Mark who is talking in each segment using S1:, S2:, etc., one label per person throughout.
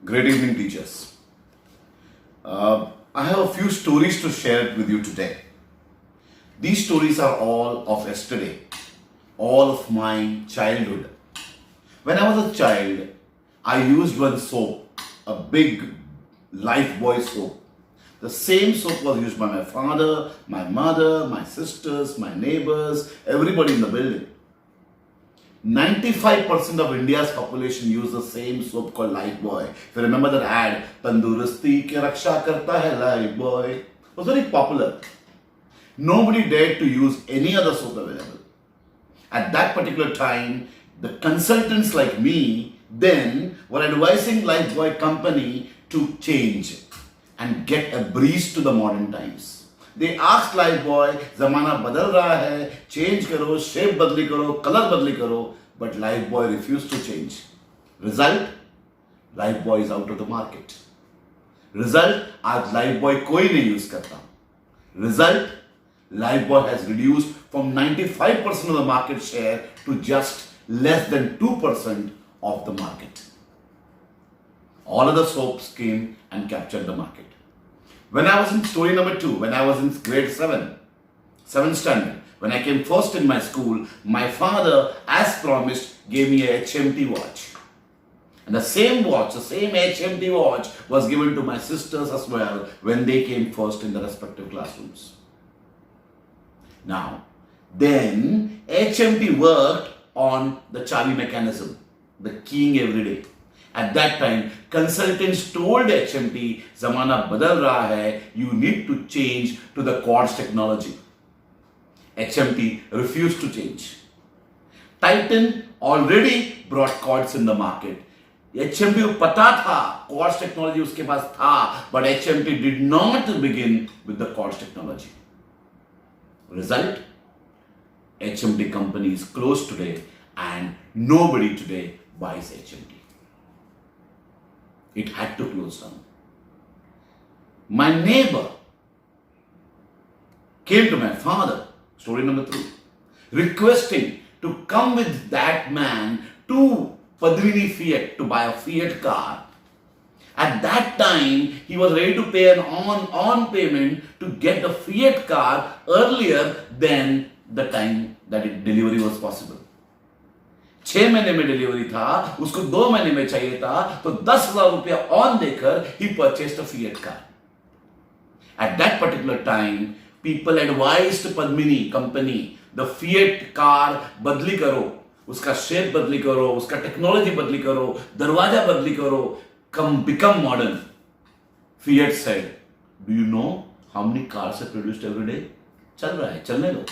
S1: Great evening, teachers. I have a few stories to share with you today. These stories are all of yesterday, all of my childhood. When I was a child, I used one soap, a big Lifebuoy soap. The same soap was used by my father, my mother, my sisters, my neighbors, everybody in the building. 95% of India's population use the same soap called Lifebuoy. If you remember that ad, Tandurasti ke raksha karta hai Lifebuoy. It was very popular. Nobody dared to use any other soap available. At that particular time, the consultants like me then were advising Lifebuoy company to change and get a breeze to the modern times. They asked Lifebuoy, ज़माना बदल रहा है, change करो, shape बदली करो, color बदली करो, but Lifebuoy refused to change. Result, Lifebuoy is out of the market. Result, आज Lifebuoy कोई नहीं use करता. Result, Lifebuoy has reduced from 95% of the market share to just less than 2% of the market. All other soaps came and captured the market. When I was in story number 2, when I was in grade 7th standard, when I came first in my school, my father, as promised, gave me a HMT watch. And the same watch, the same HMT watch was given to my sisters as well when they came first in the respective classrooms. Now, then HMT worked on the Charlie mechanism, the keying every day. At that time, consultants told HMT, Zamana badal raha hai, you need to change to the quartz technology. HMT refused to change. Titan already brought quartz in the market. HMT को पता था quartz technology उसके पास था, but HMT did not begin with the quartz technology. Result, HMT company is closed today and nobody today buys HMT. It had to close down. My neighbor came to my father, story number 3, requesting to come with that man to Padmini Fiat to buy a Fiat car. At that time, he was ready to pay an on payment to get the Fiat car earlier than the time that delivery was possible. 6 महीने में delivery था, उसको 2 महीने में चाहिए था, तो 10,000 रुपया ऑन देकर he purchased a Fiat car. At that particular time, people advised Padmini company, the Fiat car बदली करो, उसका शेप बदली करो, उसका टेक्नोलॉजी बदली करो, दरवाजा बदली करो, become modern. Fiat said, do you know how many cars are produced every day? चल रहा है, चलने दो.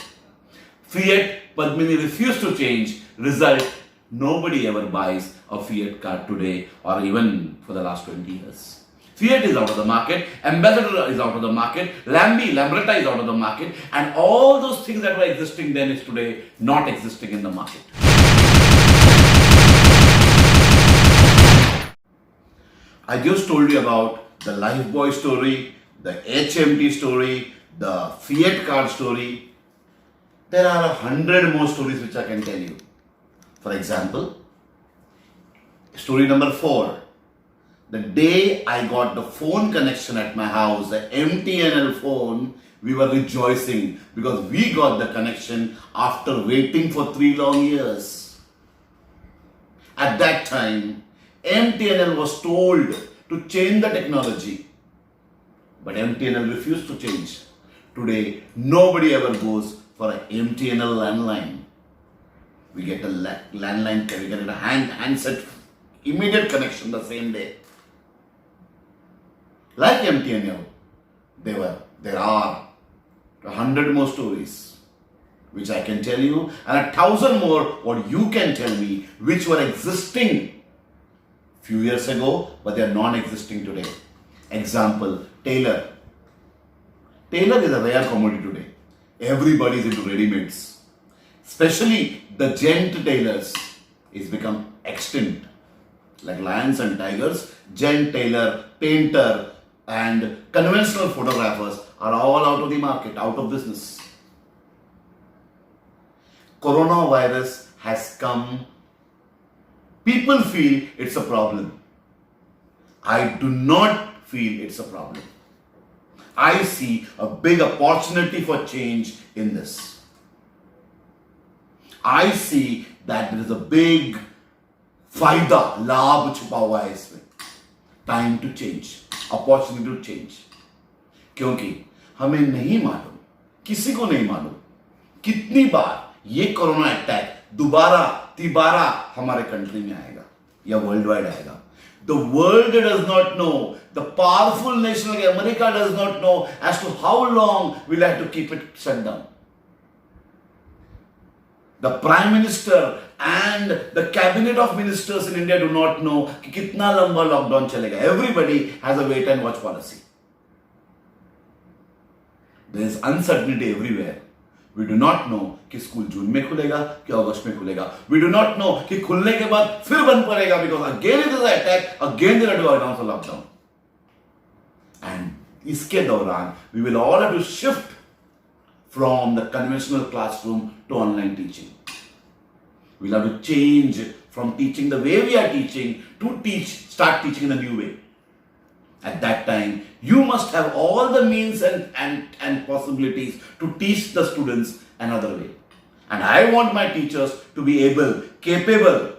S1: Fiat, Padmini refused to change. Result, nobody ever buys a Fiat car today or even for the last 20 years. Fiat is out of the market, Ambassador is out of the market, Lambretta is out of the market, and all those things that were existing then is today not existing in the market. I just told you about the Lifebuoy story, the HMT story, the Fiat car story. There are 100 more stories which I can tell you. For example, story number 4. The day I got the phone connection at my house, the MTNL phone, we were rejoicing because we got the connection after waiting for 3 long years. At that time, MTNL was told to change the technology, but MTNL refused to change. Today, nobody ever goes for an MTNL landline. We get a landline, we get a handset, immediate connection the same day. Like MTNL, there are 100 more stories which I can tell you, and 1,000 more what you can tell me which were existing few years ago, but they are non-existing today. Example, tailor. Tailor is a rare commodity today. Everybody is into ready-mades. Especially the gent tailors is become extinct. Like lions and tigers, gent tailor, painter and conventional photographers are all out of the market, out of business. Coronavirus has come. People feel it's a problem. I do not feel it's a problem. I see a big opportunity for change in this. I see that there is a big फायदा, लाभ छुपा हुआ है इसमें. Time to change, opportunity to change. क्योंकि हमें नहीं मालूम, किसी को नहीं मालूम कितनी बार ये कोरोना अटैक दोबारा तिबारा हमारे कंट्री में आएगा या वर्ल्ड वाइड आएगा. The world does not know, the powerful nation like America does not know as to how long we'll have to keep it shut down. The Prime Minister and the cabinet of ministers in India do not know कि कितना लंबा lockdown चलेगा. Everybody has a wait and watch policy. There is uncertainty everywhere. We do not know कि school जून में खुलेगा कि अगस्त में खुलेगा. We do not know कि खुलने के बाद फिर बंद पड़ेगा because again it is an attack, again they have to announce a lockdown. And इसके दौरान we will all have to shift from the conventional classroom to online teaching. We'll have to change from teaching the way we are teaching to start teaching in a new way. At that time, you must have all the means and possibilities to teach the students another way. And I want my teachers to be capable.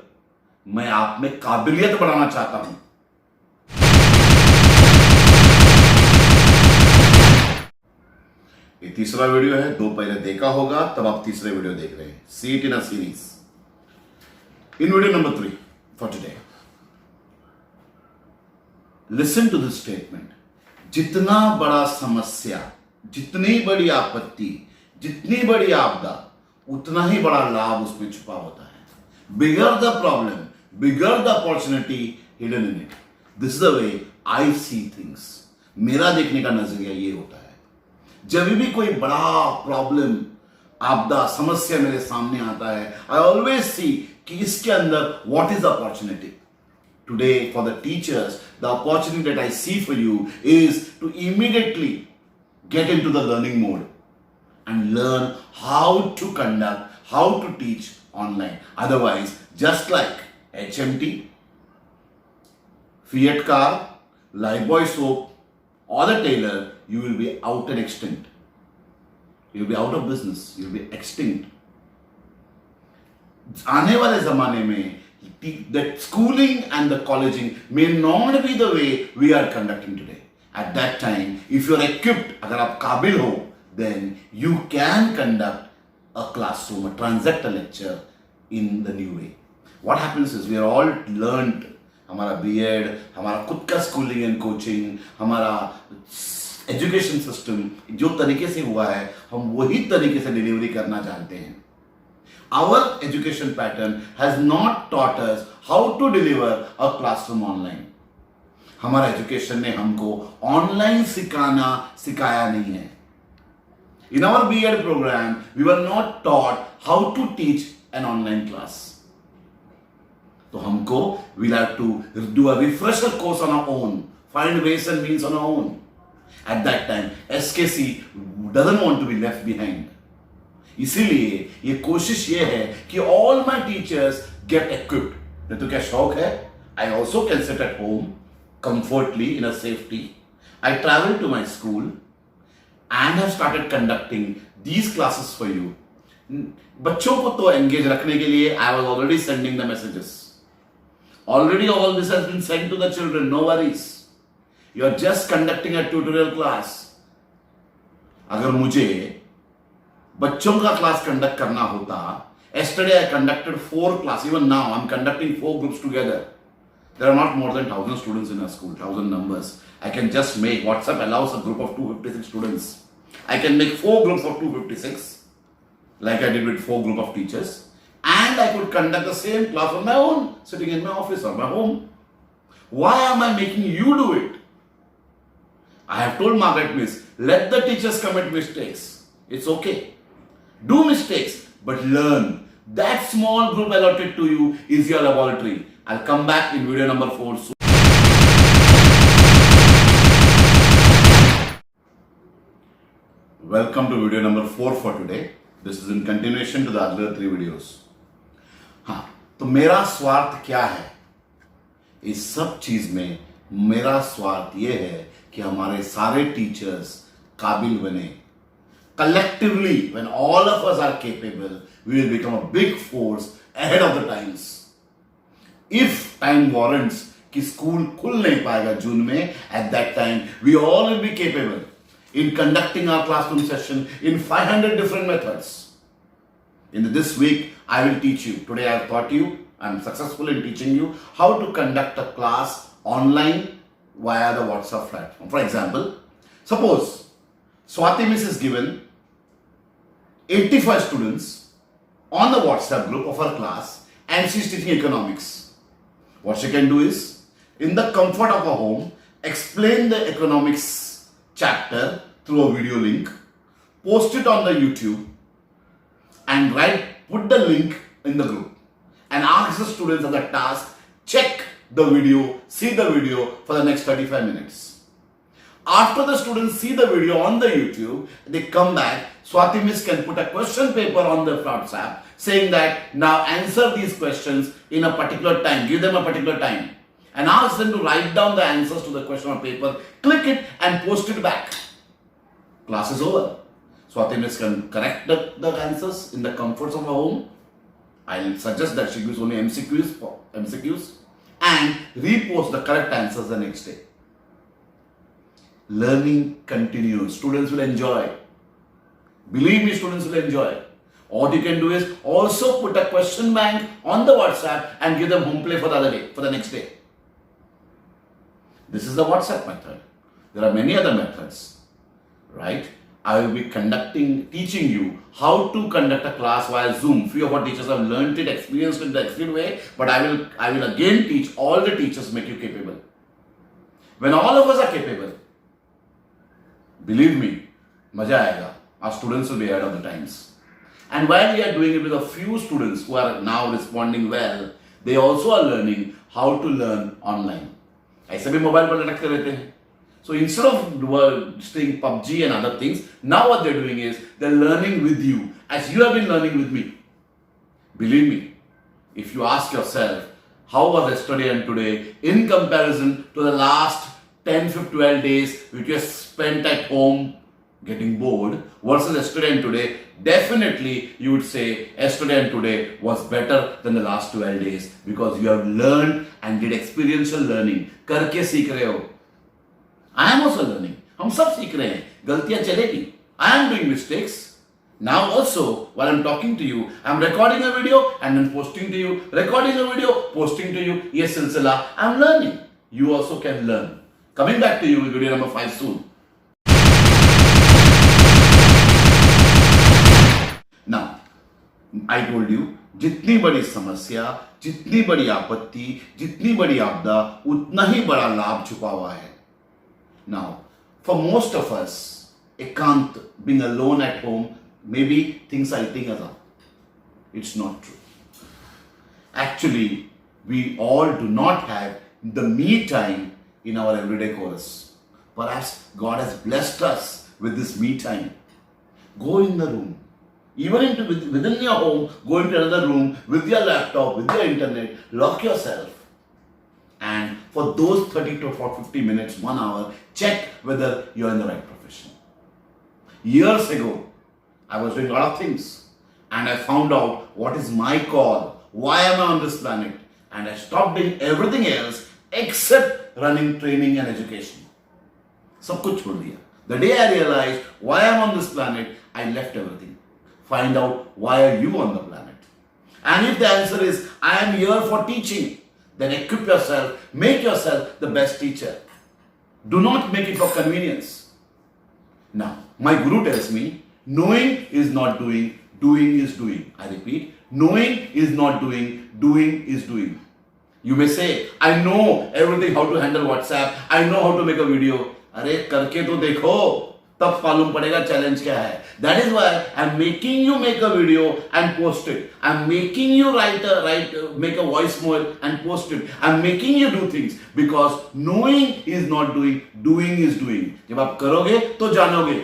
S1: मैं आप में काबिलियत बढ़ाना चाहता हूं. ये तीसरा video है, 2 पहले देखा होगा, तब आप तीसरे वीडियो देख रहे हैं. See it in a series. In video number 3 for today. Listen to this statement. जितना बड़ा समस्या, जितनी बड़ी आपत्ति, जितनी बड़ी आपदा, उतना ही बड़ा लाभ उसमें छुपा होता है. Bigger the problem, bigger the opportunity hidden in it. This is the way I see things. मेरा देखने का नजरिया ये होता है. जब भी कोई बड़ा प्रॉब्लम, आपदा, समस्या मेरे सामने आता है, I always see कि इसके अंदर what is the opportunity. Today, for the teachers, the opportunity that I see for you is to immediately get into the learning mode and learn how to conduct, how to teach online. Otherwise, just like HMT, Fiat car, Lifebuoy soap, or the tailor, you will be out and extinct. You will be out of business. You will be extinct. आने वाले जमाने में that schooling and the colleging may not be the way we are conducting today. At that time, if you are equipped, अगर आप काबिल हो, then you can conduct a classroom, a transact a lecture in the new way. What happens is we are all learned. हमारा B.Ed, हमारा खुद का schooling and coaching, हमारा education system जो तरीके से हुआ है, हम वही तरीके से डिलीवरी करना जानते हैं. Our education pattern has not taught us how to deliver a classroom online. हमारा education ने हमको online सिखाया नहीं है. In our B.Ed program, we were not taught how to teach an online class. तो हमको we'll have to do a refresher course on our own, find ways and means on our own. At that time, SKC doesn't want to be left behind. इसीलिए ये कोशिश ये है कि all my teachers get equipped. नहीं तो क्या शौक है? I also can sit at home comfortably in a safety. I travel to my school and have started conducting these classes for you. बच्चों को तो engage रखने के लिए I was already sending the messages. Already all this has been sent to the children. No worries. You are just conducting a tutorial class. अगर मुझे बच्चों का क्लास कंडक्ट करना होता, yesterday I conducted 4 classes. Even now I'm conducting 4 groups together. There are not more than 1,000 students in a school, 1,000 numbers. I can just make, WhatsApp allows a group of 256 students. I can make 4 groups of 256, like I did with 4 group of teachers. And I could conduct the same class on my own, sitting in my office or my home. Why am I making you do it? I have told Margaret Miss, let the teachers commit mistakes. It's okay. Do mistakes, but learn. That small group allotted to you is your laboratory. I'll come back in video number 4 soon. Welcome to video number 4 for today. This is in continuation to the other 3 videos. हाँ, तो मेरा स्वार्थ क्या है? इस सब चीज में मेरा स्वार्थ ये है कि हमारे सारे टीचर्स काबिल बने. Collectively, when all of us are capable, we will become a big force ahead of the times. If time warrants कि स्कूल खुल नहीं पाएगा जून में, at that time we all will be capable in conducting our classroom session in 500 different methods. In this week, I will teach you. Today I have taught you, I am successful in teaching you how to conduct a class online via the WhatsApp platform. For example, suppose Swati Miss is given 85 students on the WhatsApp group of her class and she is teaching economics. What she can do is, in the comfort of her home, explain the economics chapter through a video link, post it on the YouTube, and put the link in the group and ask the students as a task, check the video, see the video for the next 35 minutes. After the students see the video on the YouTube, they come back, Swati Miss can put a question paper on the WhatsApp saying that now answer these questions in a particular time, give them a particular time and ask them to write down the answers to the question on paper, click it and post it back. Class is over. Swati Miss can correct the answers in the comforts of her home. I'll suggest that she gives only MCQs and repost the correct answers the next day. Learning continues. Students will enjoy. Believe me, students will enjoy. What you can do is also put a question bank on the WhatsApp and give them home play for the other day, for the next day. This is the WhatsApp method. There are many other methods, right? I will be teaching you how to conduct a class via Zoom. Few of our teachers have learned it, experienced it the extreme way, but I will again teach all the teachers, make you capable. When all of us are capable, believe me, maja aayega. Our students will be ahead of the times. And while we are doing it with a few students who are now responding well, they also are learning how to learn online. ऐसे भी mobile पर लटकते रहते हैं. So instead of staying PUBG and other things, now what they're doing is they're learning with you as you have been learning with me. Believe me, if you ask yourself, how was yesterday and today in comparison to the last 10, 12 days which you have spent at home getting bored versus yesterday and today, definitely you would say yesterday and today was better than the last 12 days because you have learned and did experiential learning. करके सीख रहे हो. I am also learning. हम सब सीख रहे हैं. गलतियां चलेगी. I am doing mistakes. Now also, while I'm talking to you, I'm recording a video and then posting to you. Recording a video, posting to you. ये सिलसिला. I'm learning. You also can learn. Coming back to you with video number 5 soon. Now, I told you, जितनी बड़ी समस्या, जितनी बड़ी आपत्ति, जितनी बड़ी आपदा, उतना ही बड़ा लाभ छुपा हुआ है. Now, for most of us, ekant, being alone at home, maybe things are eating us up. It's not true. Actually, we all do not have the me time in our everyday course. Perhaps God has blessed us with this me time. Go in the room. Even within your home, go into another room with your laptop, with your internet, lock yourself. And for those 30 to 50 minutes, 1 hour, check whether you're in the right profession. Years ago, I was doing a lot of things and I found out what is my call, why am I on this planet, and I stopped doing everything else except running training and education. सब कुछ छोड़ दिया. The day I realized why I'm on this planet, I left everything. Find out why are you on the planet. And if the answer is I am here for teaching, then equip yourself, make yourself the best teacher. Do not make it for convenience. Now, my guru tells me, knowing is not doing, doing is doing. I repeat, knowing is not doing is doing. You may say, I know everything, how to handle WhatsApp, I know how to make a video. अरे करके तो देखो, तब मालूम पड़ेगा challenge क्या है. That is why I'm making you make a video and post it. I'm making you make a voice mail and post it. I'm making you do things because knowing is not doing is doing. जब आप करोगे तो जानोगे.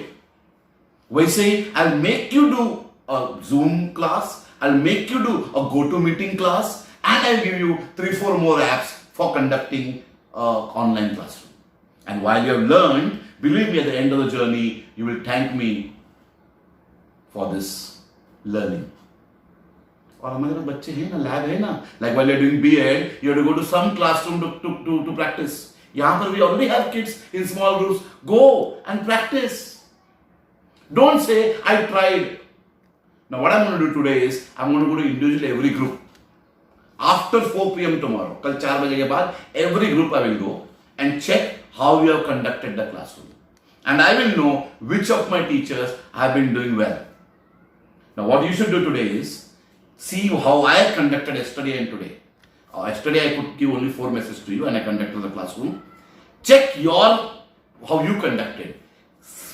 S1: वैसे ही I'll make you do a Zoom class, I'll make you do a GoToMeeting class, and I'll give you 3-4 more apps for conducting online classroom. And while you have learned, believe me, at the end of the journey, you will thank me for this learning. और हमारे पास बच्चे हैं ना, lab है ना, like while you're doing B.Ed, you have to go to some classroom to practice. यहाँ पर we already have kids in small groups. Go and practice. Don't say, I tried. Now what I'm going to do today is, I'm going to go to individually every group. After 4 p.m. tomorrow, कल 4 बजे के बाद, every group I will go and check how you have conducted the classroom. And I will know which of my teachers have been doing well. Now what you should do today is, see how I conducted yesterday and today. Yesterday I could give only 4 messages to you and I conducted the classroom. Check how you conducted.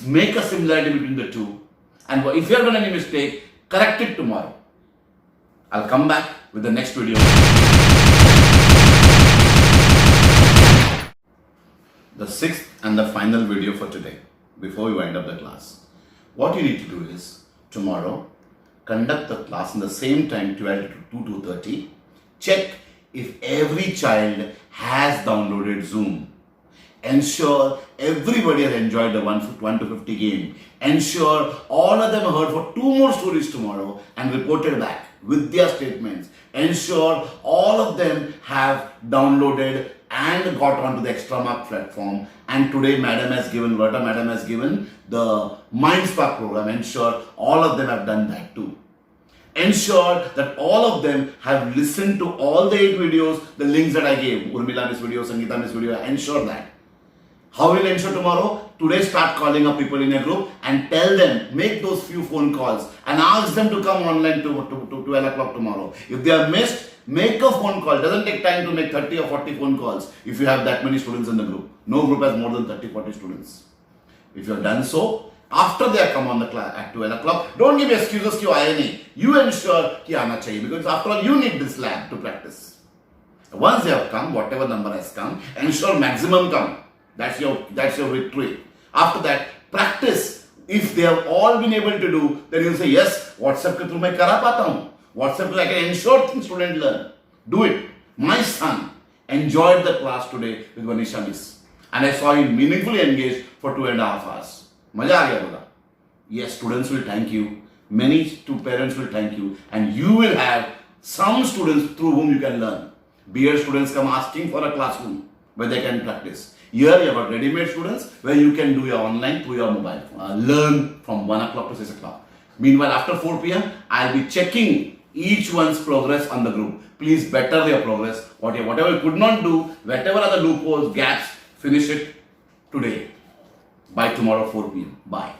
S1: Make a similarity between the two. And if you have done any mistake, correct it tomorrow. I'll come back with the next video. The 6th and the final video for today, before we wind up the class. What you need to do is, tomorrow, conduct the class in the same time, 12 to 2:30. Check if every child has downloaded Zoom. Ensure everybody has enjoyed the 1 to 50 game. Ensure all of them are heard for 2 more stories tomorrow and reported back with their statements. Ensure all of them have downloaded and got onto the Extra Mark platform. And today Madam has given the MindSpark program. Ensure all of them have done that too. Ensure that all of them have listened to all the 8 videos, the links that I gave, Urmila Miss video, Sangeeta Miss video. Ensure that. How will you ensure tomorrow? Today start calling up people in a group and tell them, make those few phone calls and ask them to come online to 12 o'clock tomorrow. If they are missed, make a phone call. It doesn't take time to make 30 or 40 phone calls if you have that many students in the group. No group has more than 30-40 students. If you have done so, after they have come on the class at 12 o'clock, don't give excuses कि आए नहीं. You ensure कि आना चाहिए, because after all you need this lab to practice. Once they have come, whatever number has come, ensure maximum come. That's your victory. After that, practice. If they have all been able to do, then you'll say, yes, WhatsApp के through मैं करा पाता हूँ. WhatsApp I can ensure student learn. Do it. My son enjoyed the class today with Vanisha Miss. And I saw him meaningfully engaged for 2.5 hours. मजा आ गया बोला. Yes, students will thank you. Many parents will thank you. And you will have some students through whom you can learn. B.Ed students come asking for a classroom where they can practice. Here you have got ready-made students where you can do your online through your mobile phone. Learn from 1 o'clock to 6 o'clock. Meanwhile, after 4 p.m., I'll be checking each one's progress on the group. Please better their progress. Whatever you could not do, whatever are the loopholes, gaps, finish it today. By tomorrow 4 p.m. Bye.